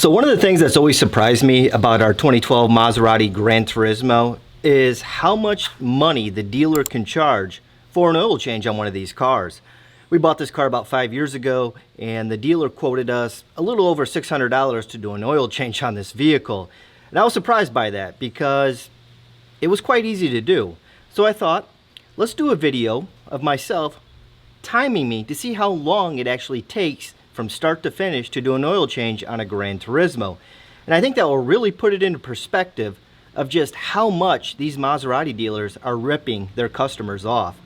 So one of the things that's always surprised me about our 2012 Maserati Granturismo is how much money the dealer can charge for an oil change on one of these cars. We bought this car about 5 years ago, and the dealer quoted us a little over $600 to do an oil change on this vehicle. And I was surprised by that because it was quite easy to do. So I thought, let's do a video of myself timing me to see how long it actually takes from start to finish to do an oil change on a Granturismo. And I think that will really put it into perspective of just how much these Maserati dealers are ripping their customers off.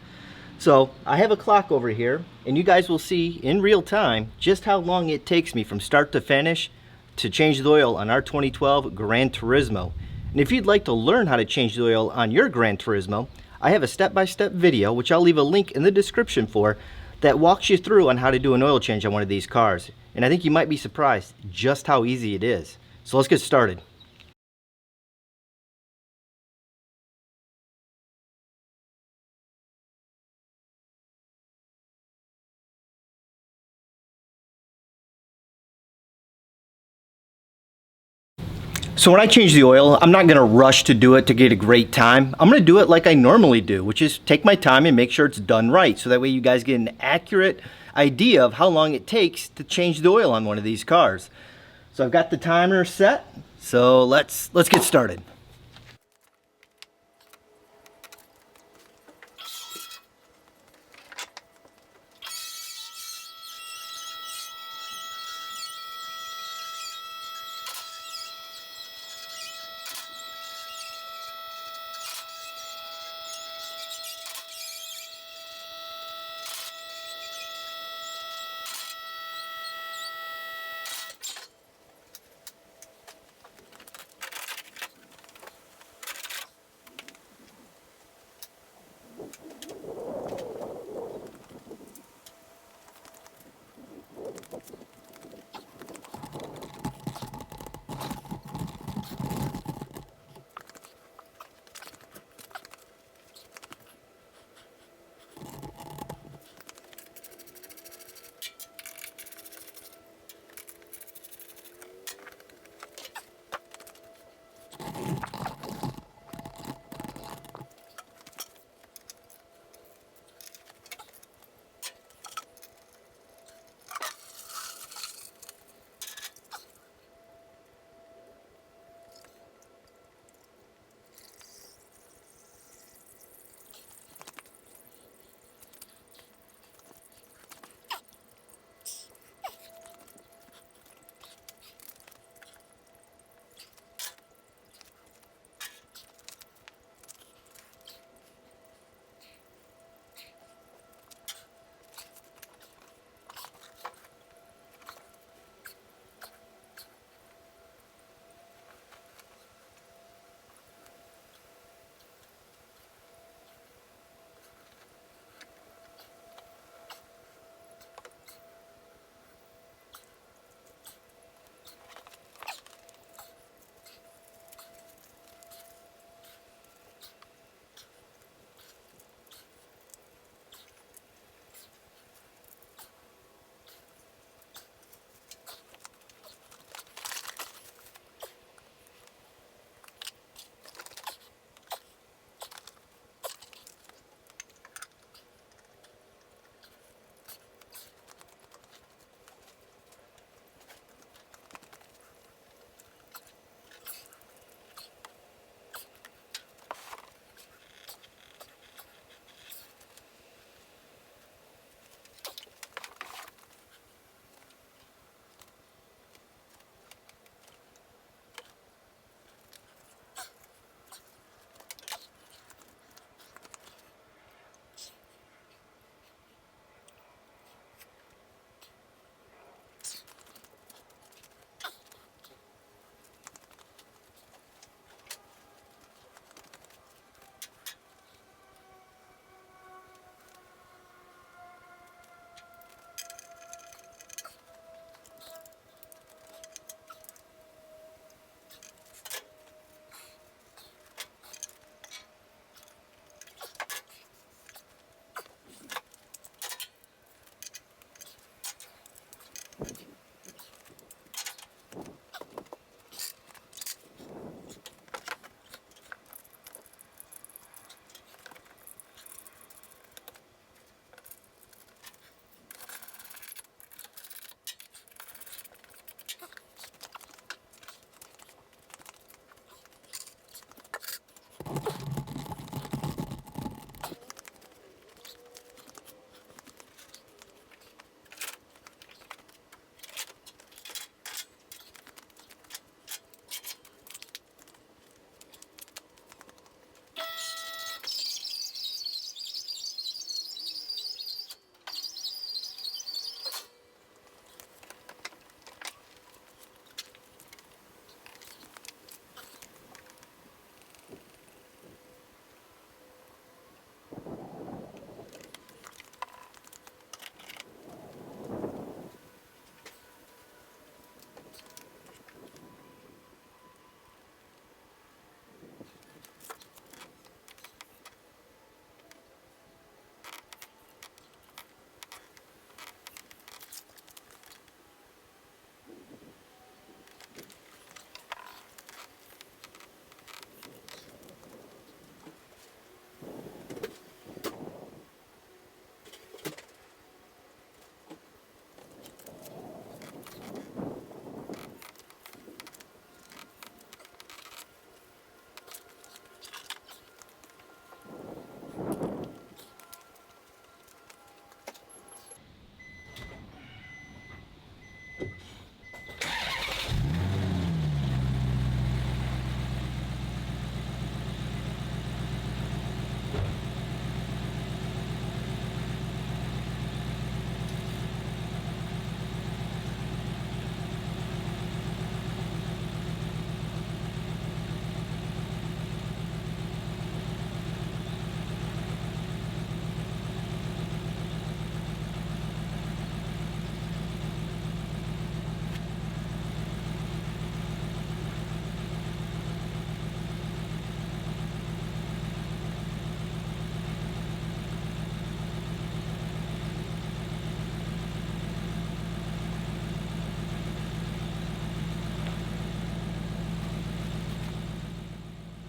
So I have a clock over here, and you guys will see in real time just how long it takes me from start to finish to change the oil on our 2012 Granturismo. And if you'd like to learn how to change the oil on your Granturismo, I have a step-by-step video, which I'll leave a link in the description for, that walks you through on how to do an oil change on one of these cars. And I think you might be surprised just how easy it is. So let's get started. So when I change the oil, I'm not gonna rush to do it to get a great time. I'm gonna do it like I normally do, which is take my time and make sure it's done right. So that way you guys get an accurate idea of how long it takes to change the oil on one of these cars. So I've got the timer set, so let's get started.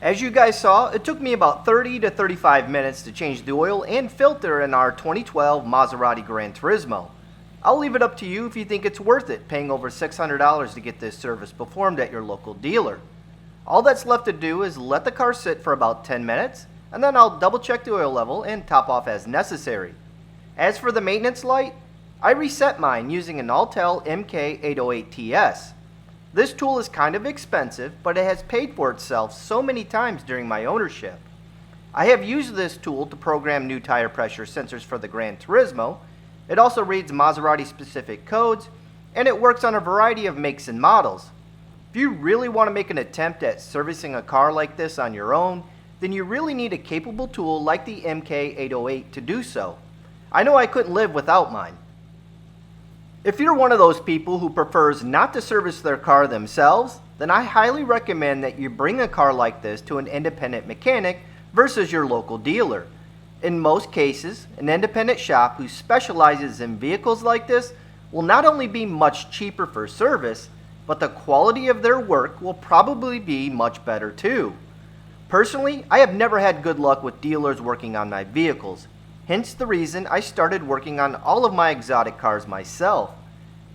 As you guys saw, it took me about 30 to 35 minutes to change the oil and filter in our 2012 Maserati Granturismo. I'll leave it up to you if you think it's worth it paying over $600 to get this service performed at your local dealer. All that's left to do is let the car sit for about 10 minutes, and then I'll double check the oil level and top off as necessary. As for the maintenance light, I reset mine using an Autel MK808TS. This tool is kind of expensive, but it has paid for itself so many times during my ownership. I have used this tool to program new tire pressure sensors for the Granturismo. It also reads Maserati specific codes, and it works on a variety of makes and models. If you really want to make an attempt at servicing a car like this on your own, then you really need a capable tool like the MK808 to do so. I know I couldn't live without mine. If you're one of those people who prefers not to service their car themselves, then I highly recommend that you bring a car like this to an independent mechanic versus your local dealer. In most cases, an independent shop who specializes in vehicles like this will not only be much cheaper for service, but the quality of their work will probably be much better too. Personally, I have never had good luck with dealers working on my vehicles. Hence the reason I started working on all of my exotic cars myself.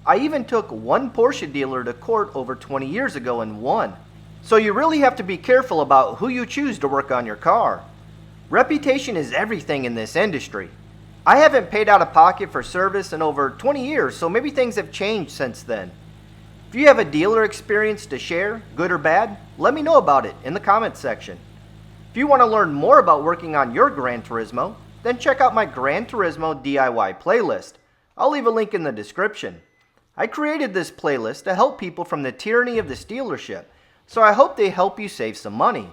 I even took one Porsche dealer to court over 20 years ago and won. So you really have to be careful about who you choose to work on your car. Reputation is everything in this industry. I haven't paid out of pocket for service in over 20 years, so maybe things have changed since then. If you have a dealer experience to share, good or bad, let me know about it in the comments section. If you want to learn more about working on your Granturismo, then check out my Granturismo DIY playlist. I'll leave a link in the description. I created this playlist to help people from the tyranny of this dealership, so I hope they help you save some money.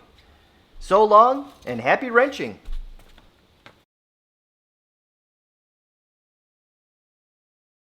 So long, and happy wrenching!